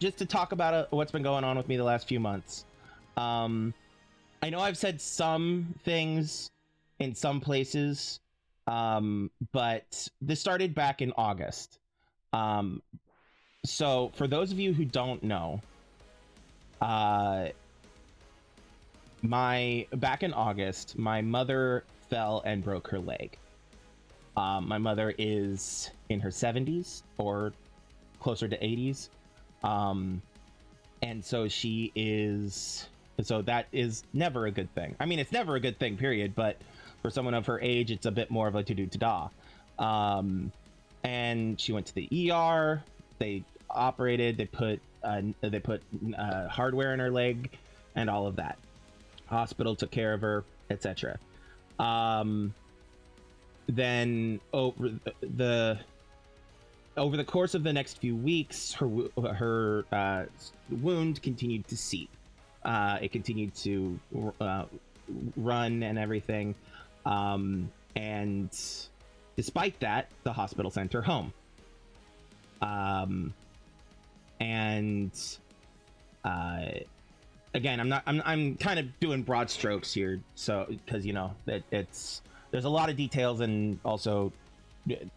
just to talk about what's been going on with me the last few months. I know I've said some things in some places, but this started back in August. Um, so for those of you who don't know, uh, my back in August, my mother fell and broke her leg. My mother is in her 70s or closer to 80s. And so she is, so that is never a good thing. I mean, it's never a good thing, period. But for someone of her age, it's a bit more of a to do to da. And she went to the ER. They operated. They put hardware in her leg, and all of that. Hospital took care of her, etc. Then over the course of the next few weeks, her wound continued to seep. It continued to run and everything, and despite that, the hospital sent her home. And again, I'm kind of doing broad strokes here, so because there's a lot of details, and also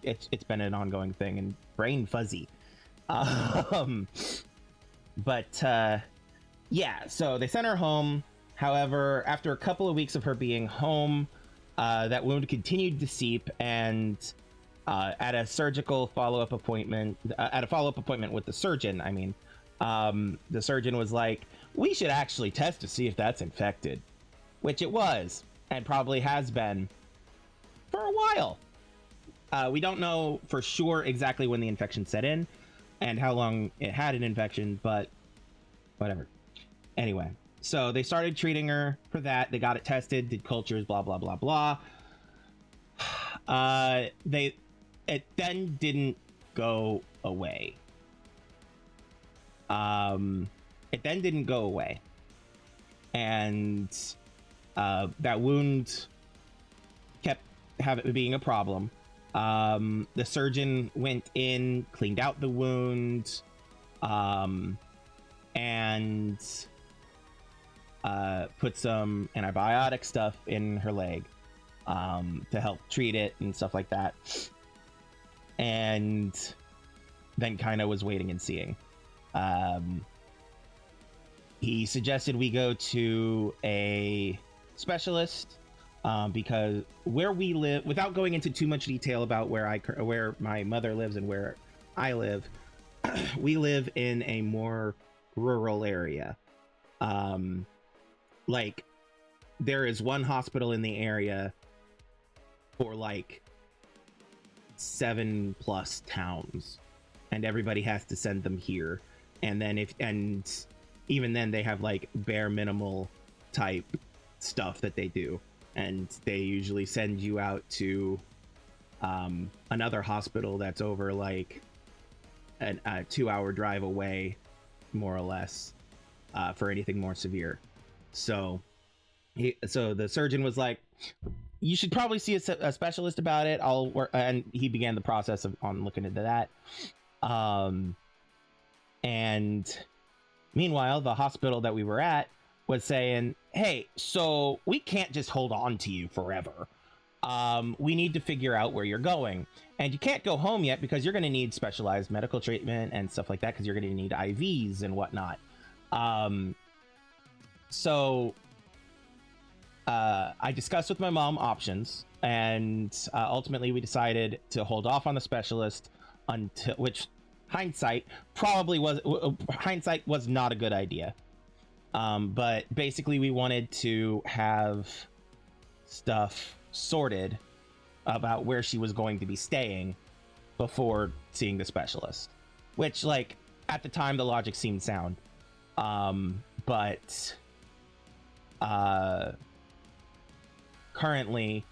it's been an ongoing thing and brain fuzzy. But yeah, so they sent her home. However, after a couple of weeks of her being home, that wound continued to seep, and at a follow-up appointment with the surgeon, the surgeon was like, we should actually test to see if that's infected, which it was, and probably has been for a while. We don't know for sure exactly when the infection set in and how long it had an infection, but whatever. Anyway, so they started treating her for that. They got it tested, did cultures, blah, blah, blah, blah. It then didn't go away. It then didn't go away. And that wound kept being a problem. The surgeon went in, cleaned out the wound, and put some antibiotic stuff in her leg to help treat it and stuff like that. And then kind of was waiting and seeing. He suggested we go to a specialist because where we live, without going into too much detail about where my mother lives and where I live, we live in a more rural area. Like there is one hospital in the area for like 7+ towns, and everybody has to send them here. And then even then they have like bare minimal type stuff that they do, and they usually send you out to another hospital that's over like a 2-hour drive away, more or less, for anything more severe. So the surgeon was like, you should probably see a specialist about it. I'll work, and he began the process on looking into that. And meanwhile, the hospital that we were at was saying, hey, so we can't just hold on to you forever. We need to figure out where you're going. And you can't go home yet because you're going to need specialized medical treatment and stuff like that, because you're going to need IVs and whatnot. So I discussed with my mom options, and ultimately we decided to hold off on the specialist until, which hindsight was not a good idea. But basically we wanted to have stuff sorted about where she was going to be staying before seeing the specialist, which, like, at the time the logic seemed sound. But currently,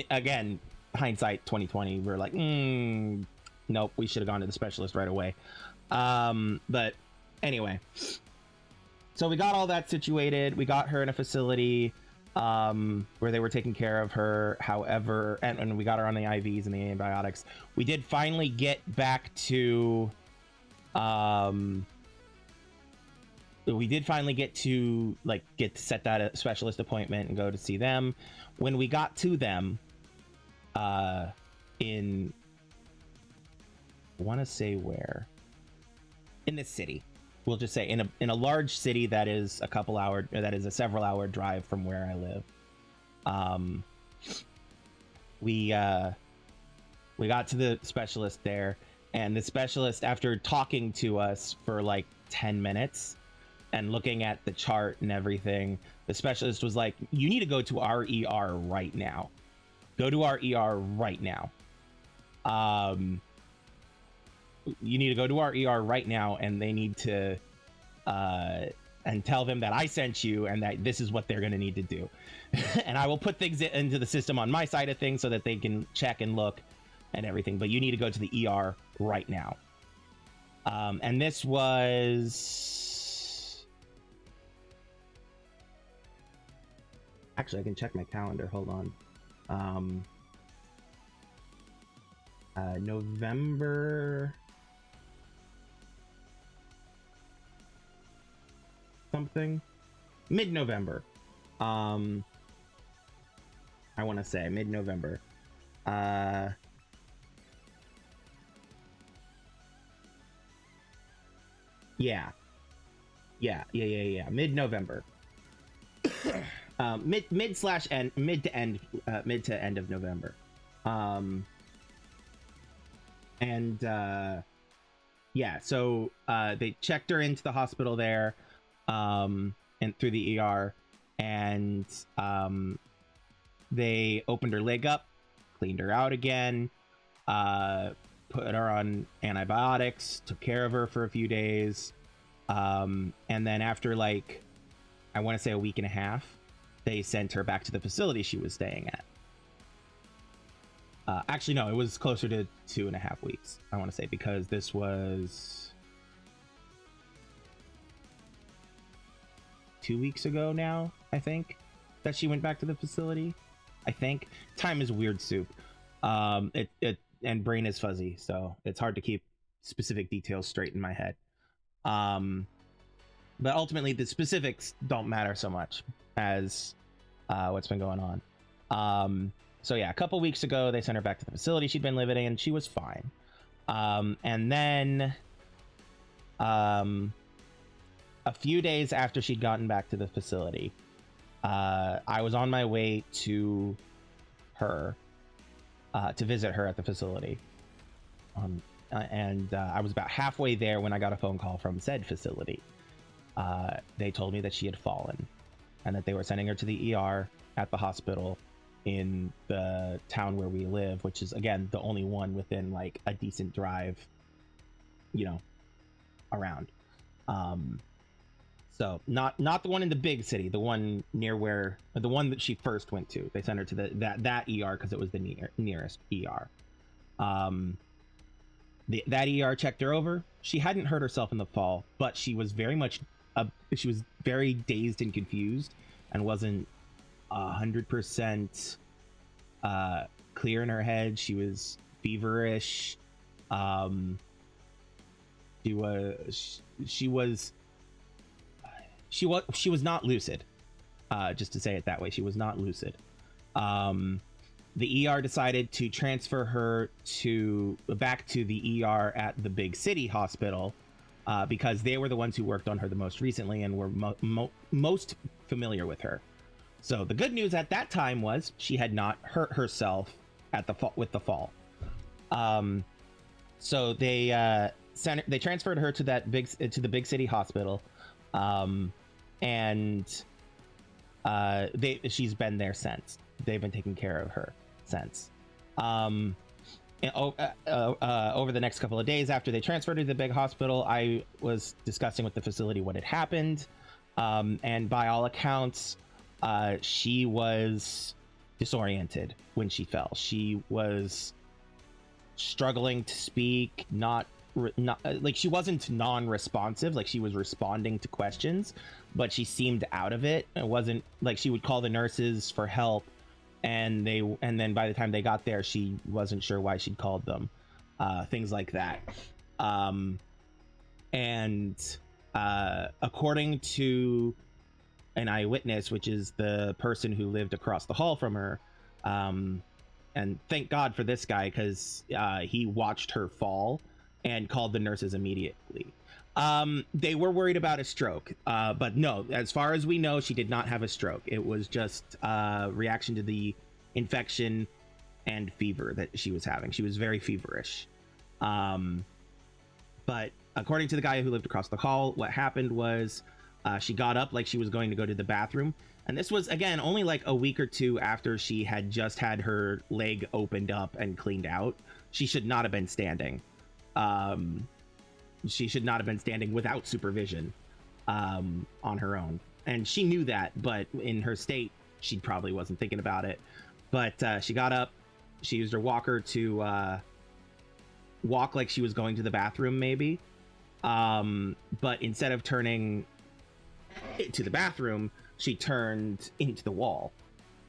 again, hindsight 2020, we're like, nope, we should have gone to the specialist right away. But anyway, so we got all that situated. We got her in a facility. where they were taking care of her. However, and we got her on the IVs and the antibiotics. We did finally get back to, we did finally get to set that specialist appointment and go to see them. When we got to them, in, I want to say where, in this city. We'll just say in a large city that is a several hour drive from where I live. We got to the specialist there, and the specialist, after talking to us for like 10 minutes and looking at the chart and everything, the specialist was like, "You need to go to our ER right now. Go to our ER right now. You need to go to our ER right now, and they need to and tell them that I sent you and that this is what they're going to need to do." And I will put things into the system on my side of things so that they can check and look and everything, but you need to go to the ER right now. And this was, actually, I can check my calendar, hold on. November something, mid-November. I want to say mid-November. Yeah, mid-November. Mid to end of November. Yeah, so they checked her into the hospital there, and through the ER, and they opened her leg up, cleaned her out again, put her on antibiotics, took care of her for a few days, and then after, like, I want to say a week and a half, they sent her back to the facility she was staying at. Actually, no, it was closer to 2.5 weeks, I want to say, because this was 2 weeks ago now, I think, that she went back to the facility. I think. Time is weird soup. And brain is fuzzy, so it's hard to keep specific details straight in my head. But ultimately, the specifics don't matter so much as what's been going on. So yeah, a couple weeks ago, they sent her back to the facility she'd been living in. She was fine. And then a few days after she'd gotten back to the facility, I was on my way to her to visit her at the facility. And I was about halfway there when I got a phone call from said facility. They told me that she had fallen and that they were sending her to the ER at the hospital in the town where we live, which is, again, the only one within like a decent drive, around. So not the one in the big city, the one near the one that she first went to. They sent her to that ER because it was the nearest ER. That ER checked her over. She hadn't hurt herself in the fall, but she was she was very dazed and confused and wasn't 100% clear in her head. She was feverish. She was not lucid. Just to say it that way, she was not lucid. The ER decided to transfer her back to the ER at the big city hospital because they were the ones who worked on her the most recently and were most familiar with her. So the good news at that time was she had not hurt herself with the fall. So they transferred her to the big city hospital, and she's been there since. They've been taking care of her since. Over the next couple of days after they transferred her to the big hospital, I was discussing with the facility what had happened, and by all accounts, she was disoriented when she fell. She was struggling to speak, not not, like she wasn't non-responsive, like she was responding to questions, but she seemed out of it. It wasn't like she would call the nurses for help, and then by the time they got there, she wasn't sure why she'd called them. Things like that. um and according to an eyewitness, which is the person who lived across the hall from her, um and thank God for this guy, because he watched her fall and called the nurses immediately. They were worried about a stroke, but no, as far as we know, she did not have a stroke. It was just reaction to the infection and fever that she was having. She was very feverish. But according to the guy who lived across the hall, what happened was she got up like she was going to go to the bathroom. And this was, again, only like a week or two after she had just had her leg opened up and cleaned out. She should not have been standing. She should not have been standing without supervision on her own. And she knew that, but in her state, she probably wasn't thinking about it. But she got up. She used her walker to walk like she was going to the bathroom, maybe. But instead of turning to the bathroom, she turned into the wall,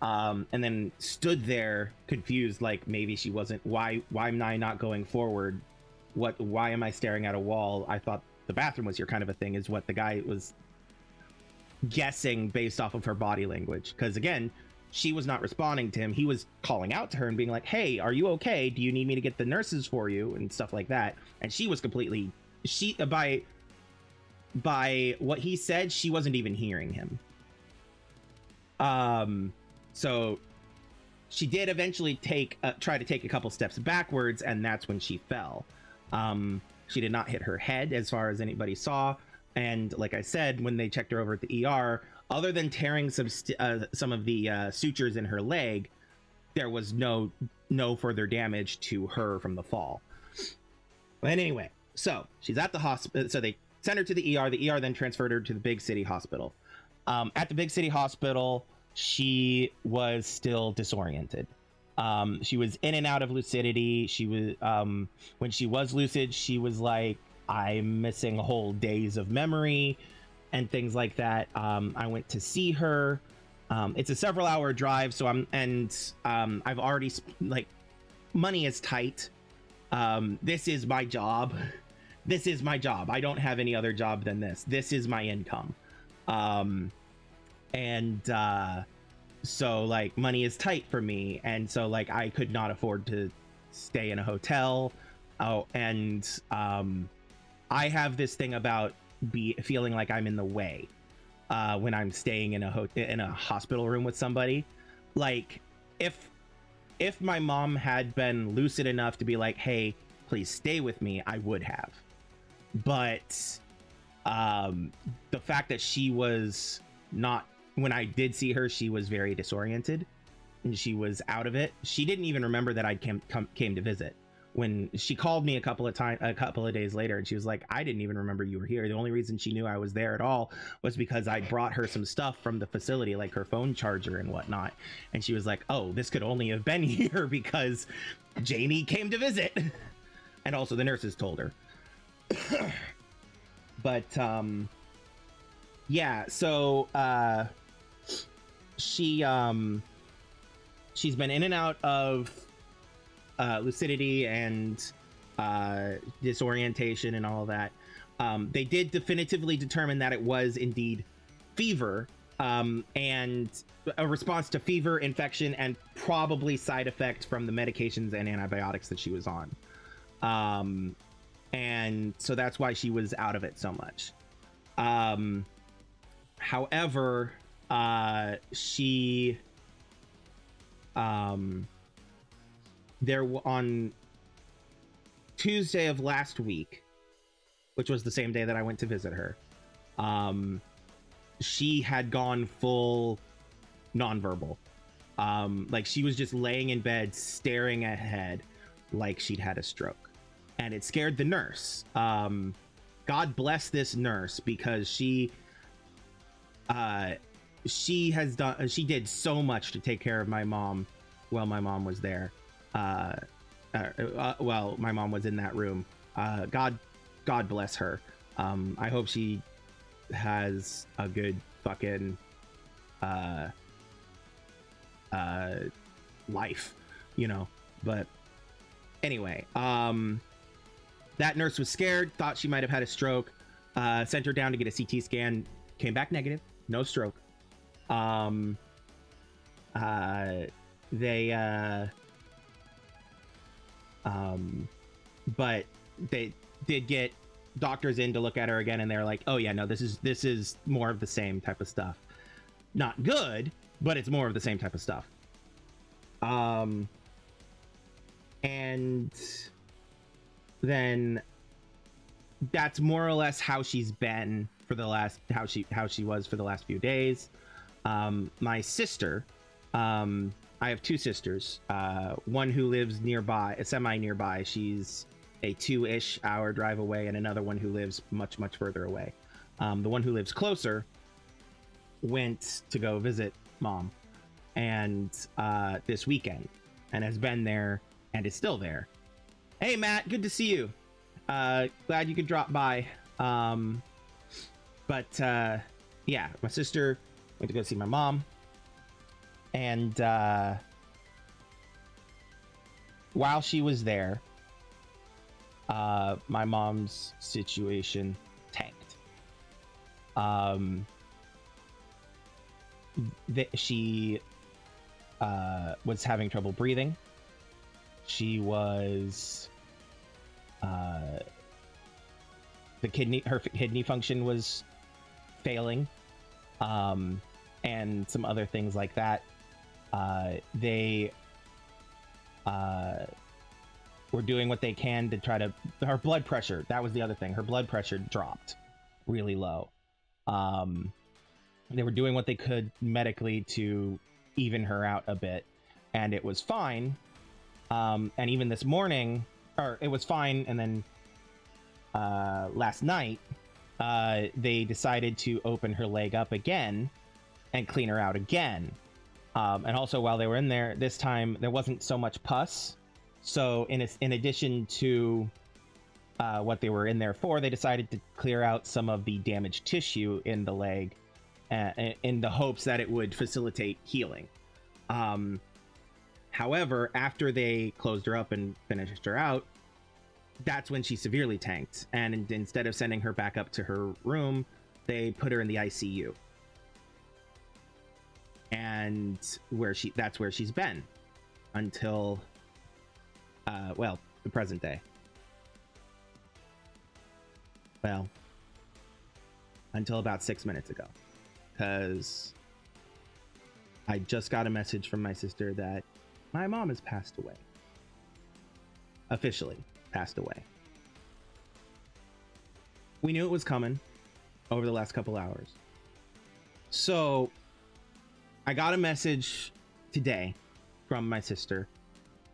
and then stood there confused, like maybe she wasn't. Why am I not going forward? Why am I staring at a wall? I thought the bathroom was here, kind of a thing, is what the guy was guessing based off of her body language. Because again, she was not responding to him. He was calling out to her and being like, hey, are you okay? Do you need me to get the nurses for you? And stuff like that. And she was completely, by what he said, she wasn't even hearing him. So she did eventually try to take a couple steps backwards, and that's when she fell. She did not hit her head as far as anybody saw. And like I said, when they checked her over at the ER, other than tearing some of the sutures in her leg, there was no further damage to her from the fall. But anyway, so she's at the hospital. So they sent her to the ER. The ER then transferred her to the big city hospital. At the big city hospital, she was still disoriented. She was in and out of lucidity. She was when she was lucid, she was like, I'm missing whole days of memory and things like that. I went to see her. It's a several hour drive, so I've already like, money is tight. This is my job. This is my job. I don't have any other job than this. This is my income. So like, money is tight for me, and so like, I could not afford to stay in a hotel. I have this thing about feeling like I'm in the way when I'm staying in a hospital room with somebody. Like, if my mom had been lucid enough to be like, hey, please stay with me, I would have. But the fact that she was not, when I did see her, she was very disoriented and she was out of it. She didn't even remember that I came to visit. When she called me a couple of days later, and she was like, I didn't even remember you were here. The only reason she knew I was there at all was because I brought her some stuff from the facility, like her phone charger and whatnot. And she was like, oh, this could only have been here because Janie came to visit. And also the nurses told her. But yeah, so she's been in and out of lucidity and disorientation and all that. They did definitively determine that it was indeed fever, and a response to fever, infection, and probably side effects from the medications and antibiotics that she was on. And so that's why she was out of it so much. However, she there on Tuesday of last week, which was the same day that I went to visit her, she had gone full nonverbal. Like, she was just laying in bed staring ahead like she'd had a stroke, and it scared the nurse. God bless this nurse, because she did so much to take care of my mom while my mom was there. Well, my mom was in that room God bless her. I hope she has a good fucking uh uh life, you know. But anyway, that nurse was scared, thought she might have had a stroke, sent her down to get a CT scan, came back negative, no stroke. They but they did get doctors in to look at her again, and they're like, oh yeah, no, this is more of the same type of stuff. Not good, but it's more of the same type of stuff. And then that's more or less how she's been for the last how she was for the last few days. My sister, I have two sisters, one who lives nearby, semi nearby. She's a 2-ish hour drive away, and another one who lives much further away. The one who lives closer went to go visit mom, and this weekend, and has been there and is still there. Hey Matt, good to see you. Glad you could drop by. But yeah, my sister went to go see my mom, and while she was there, my mom's situation tanked. She was having trouble breathing. She was her kidney function was failing, and some other things like that. They were doing what they can to try to. Her blood pressure, that was the other thing. Her blood pressure dropped really low. They were doing what they could medically to even her out a bit, and it was fine. And even this morning, or it was fine, and then last night, they decided to open her leg up again and clean her out again. And also, while they were in there, this time there wasn't so much pus. So in addition to what they were in there for, they decided to clear out some of the damaged tissue in the leg, in the hopes that it would facilitate healing. However, after they closed her up and finished her out, that's when she severely tanked. And instead of sending her back up to her room, they put her in the ICU. And that's where she's been until, well, the present day. Well, until about 6 minutes ago, because I just got a message from my sister that my mom has passed away. Officially passed away. We knew it was coming over the last couple hours. So I got a message today from my sister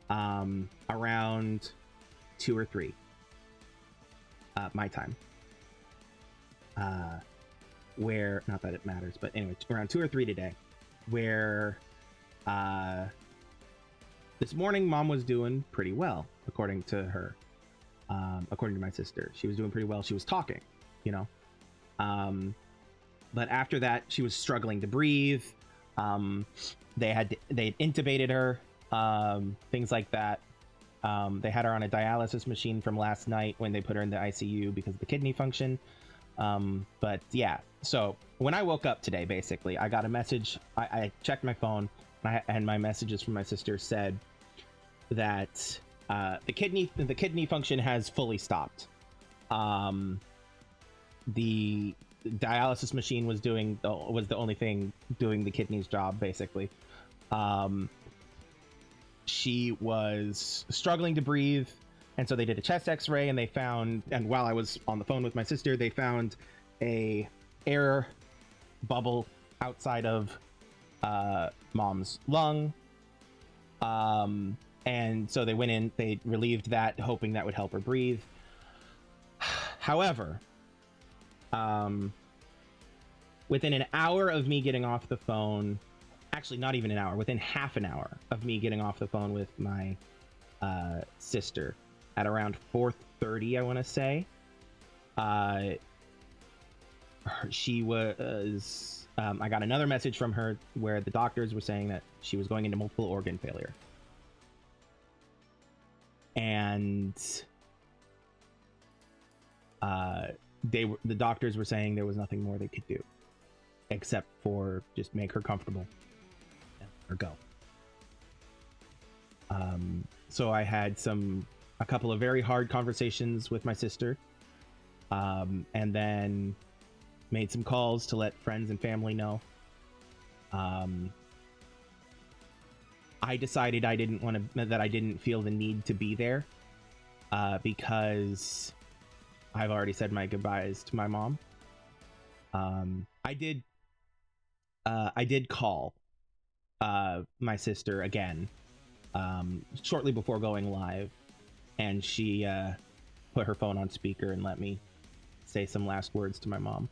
around 2 or 3 my time, where, not that it matters, but anyway, around 2 or 3 today, where this morning mom was doing pretty well, according to her, according to my sister. She was doing pretty well. She was talking, you know, but after that she was struggling to breathe. They intubated her, things like that. They had her on a dialysis machine from last night when they put her in the ICU because of the kidney function. But yeah, so when I woke up today, basically, I got a message. I checked my phone, and my messages from my sister said that the kidney function has fully stopped. The dialysis machine was the only thing doing the kidney's job, basically. She was struggling to breathe, and so they did a chest x-ray, and they found, and while I was on the phone with my sister, they found a air bubble outside of mom's lung, and so they went in, they relieved that, hoping that would help her breathe. However, within an hour of me getting off the phone, actually not even an hour, within half an hour of me getting off the phone with my sister, at around 4:30, I want to say. Uh, she was. I got another message from her where the doctors were saying that she was going into multiple organ failure, and the doctors were saying there was nothing more they could do except for just make her comfortable and let her go. So I had a couple of very hard conversations with my sister, and then made some calls to let friends and family know. I decided I didn't feel the need to be there, because I've already said my goodbyes to my mom. I did call my sister again shortly before going live, and she put her phone on speaker and let me say some last words to my mom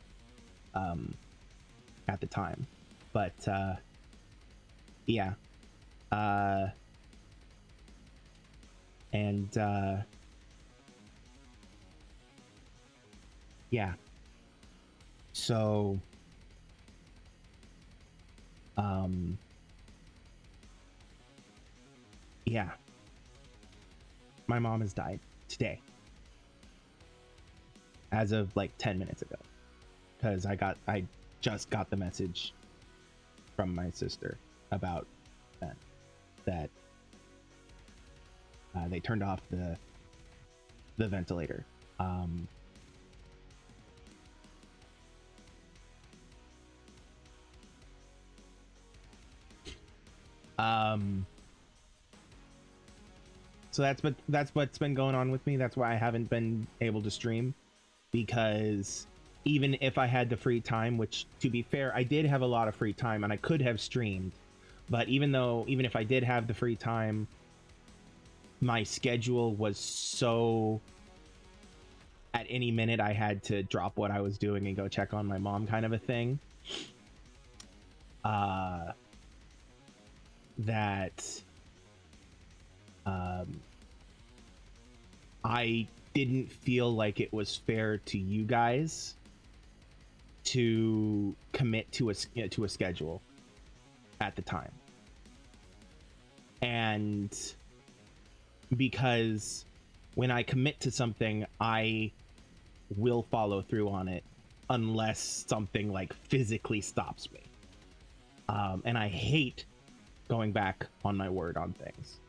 at the time. But yeah. And yeah. So yeah. My mom has died today. As of like 10 minutes ago. Because I just got the message from my sister about that they turned off the ventilator. So that's what's been going on with me. That's why I haven't been able to stream, because even if I had the free time, which to be fair, I did have a lot of free time and I could have streamed, but even if I did have the free time, my schedule was so at any minute I had to drop what I was doing and go check on my mom, kind of a thing. That I didn't feel like it was fair to you guys to commit to a schedule at the time. And because when I commit to something, I will follow through on it unless something like physically stops me. And I hate going back on my word on things.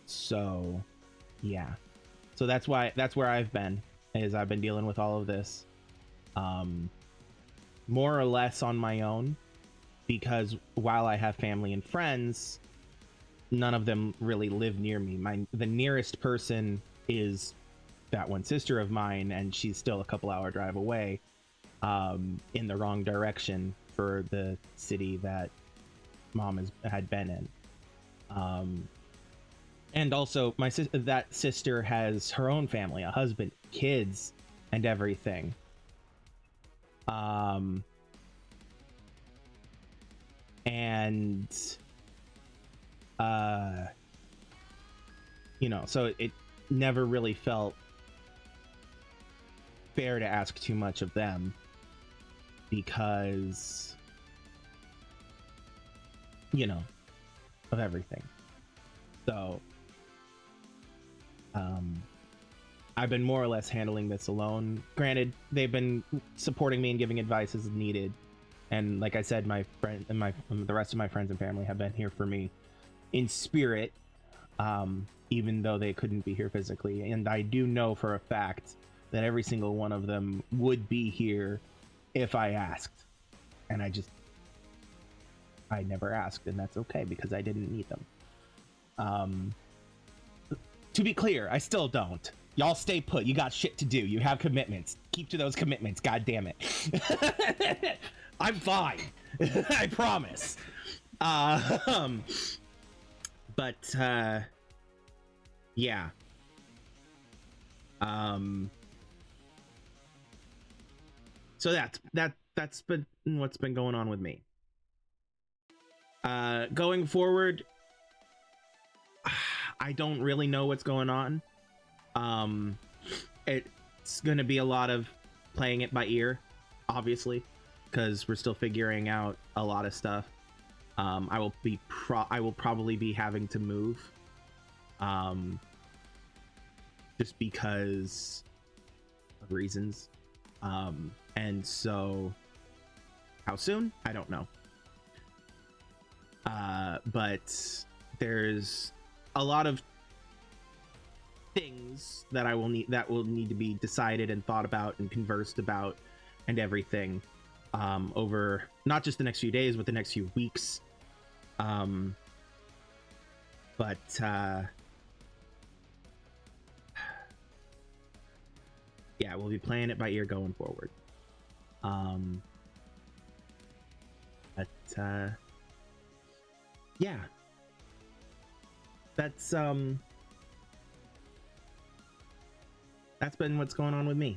So yeah. So that's where I've been, is I've been dealing with all of this. More or less on my own, because while I have family and friends, none of them really live near me. The nearest person is that one sister of mine, and she's still a couple hour drive away, in the wrong direction for the city that mom had been in. And also that sister has her own family, a husband, kids, and everything. And so it never really felt fair to ask too much of them, because of everything. So I've been more or less handling this alone. Granted, they've been supporting me and giving advice as needed, and like I said, my friend and the rest of my friends and family have been here for me in spirit, even though they couldn't be here physically. And I do know for a fact that every single one of them would be here if I asked, and I never asked, and that's okay, because I didn't need them. To be clear, I still don't. Y'all stay put. You got shit to do. You have commitments. Keep to those commitments. God damn it. I'm fine. I promise. But yeah. So that's been what's been going on with me. Going forward, I don't really know what's going on. It's gonna be a lot of playing it by ear, obviously, because we're still figuring out a lot of stuff. I will probably be having to move, just because of reasons. And so, how soon? I don't know. But there's a lot of things that will need to be decided and thought about and conversed about and everything, over not just the next few days but the next few weeks. But yeah, we'll be playing it by ear going forward. But yeah, that's been what's going on with me.